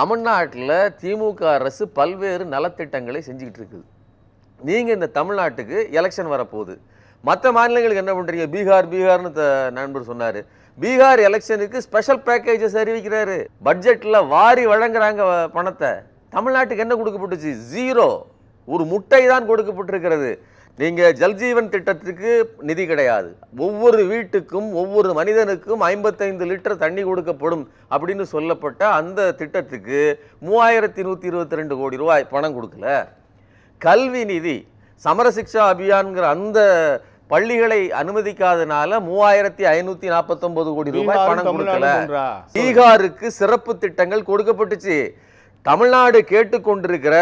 தமிழ்நாட்டில் திமுக அரசு பல்வேறு நலத்திட்டங்களை செஞ்சுக்கிட்டு இருக்குது. நீங்க இந்த தமிழ்நாட்டுக்கு எலெக்ஷன் வரப்போகுது. மற்ற மாநிலங்களுக்கு என்ன பண்றீங்க? பீகார்னு நண்பர் சொன்னாரு. பீகார் எலெக்ஷனுக்கு ஸ்பெஷல் பேக்கேஜஸ் அறிவிக்கிறாரு. பட்ஜெட்ல வாரி வழங்குறாங்க பணத்தை. தமிழ்நாட்டுக்கு என்ன கொடுக்கப்பட்டுச்சு? ஜீரோ. ஒரு முட்டை தான் கொடுக்கப்பட்டிருக்கிறது. நீங்க ஜல்ஜீவன் திட்டத்துக்கு நிதி கிடையாது. ஒவ்வொரு வீட்டுக்கும் ஒவ்வொரு மனிதனுக்கும் 55 லிட்டர் தண்ணி கொடுக்கப்படும் அப்படின்னு சொல்லப்பட்ட அந்த திட்டத்துக்கு 3122 கோடி ரூபாய் பணம் கொடுக்கல. கல்வி நிதி சமரசிக்ஷா அபியான்ங்கிற அந்த பள்ளிகளை அனுமதிக்காதனால 3549 கோடி ரூபாய் பணம் கொடுக்கல. பீகாருக்கு சிறப்பு திட்டங்கள் கொடுக்கப்பட்டுச்சு. தமிழ்நாடு கேட்டுக்கொண்டிருக்கிற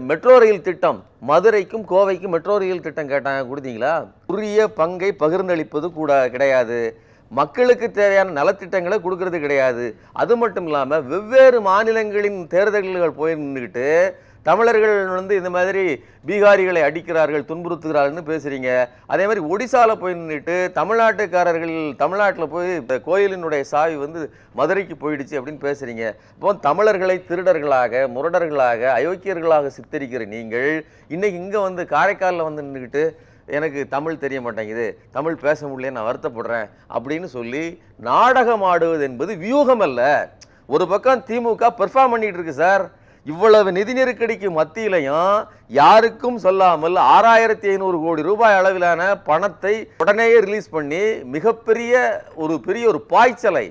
மெட்ரோ ரயில் திட்டம், மதுரைக்கும் கோவைக்கும் மெட்ரோ ரயில் திட்டம் கேட்டாங்க, கொடுத்தீங்களா? உரிய பங்கை பகிர்ந்தளிப்பது கூட கிடையாது. மக்களுக்கு தேவையான நலத்திட்டங்களை கொடுக்கறது கிடையாது. அது மட்டும் இல்லாமல் வெவ்வேறு மாநிலங்களின் தேர்தல்கள் போய் நின்றுக்கிட்டு தமிழர்கள் இந்த மாதிரி பீகாரிகளை அடிக்கிறார்கள், துன்புறுத்துகிறார்கள்னு பேசுறீங்க. அதே மாதிரி ஒடிசாவில் போய் நின்றுட்டு தமிழ்நாட்டுக்காரர்கள் தமிழ்நாட்டில் போய் கோயிலினுடைய சாவி மதுரைக்கு போயிடுச்சு அப்படின்னு பேசுறீங்க. இப்போ தமிழர்களை திருடர்களாக, முரடர்களாக, அயோக்கியர்களாக சித்தரிக்கிற நீங்கள் இன்னைக்கு இங்கே காரைக்காலில் நின்றுக்கிட்டு எனக்கு தமிழ் தெரிய மாட்டேங்குது, தமிழ் பேச முடியல, நான் வருத்தப்படுறேன் அப்படின்னு சொல்லி நாடகம் ஆடுவது என்பது வியூகம் அல்ல. ஒரு பக்கம் திமுக பெர்ஃபார்ம் பண்ணிட்டு இருக்கு சார். இவ்வளவு நிதி நெருக்கடிக்கு மத்தியிலையும் யாருக்கும் சொல்லாமல் 6500 கோடி ரூபாய் அளவிலான பணத்தை உடனேயே ரிலீஸ் பண்ணி மிகப்பெரிய ஒரு பாய்ச்சலை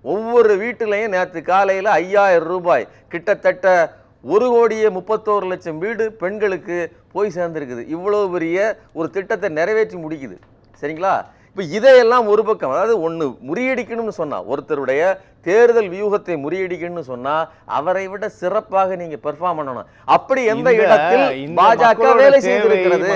ஒவ்வொரு வீட்டிலையும் நேற்று காலையில் 5000 ரூபாய், கிட்டத்தட்ட 1,31,00,000 வீடு பெண்களுக்கு போய் சேர்ந்திருக்குது. இவ்வளவு பெரிய ஒரு திட்டத்தை நிறைவேற்றி முடிக்குது. சரிங்களா? இப்போ இதையெல்லாம் ஒரு பக்கம், அதாவது ஒன்று முறியடிக்கணும்னு சொன்னா, ஒருத்தருடைய தேர்தல் வியூகத்தை முறியடிக்கணும்னு சொன்னா அவரை விட சிறப்பாக நீங்க பெர்ஃபார்ம் பண்ணணும். அப்படி எந்த இடத்தில் பாஜக வேலை செய்திருக்கிறது?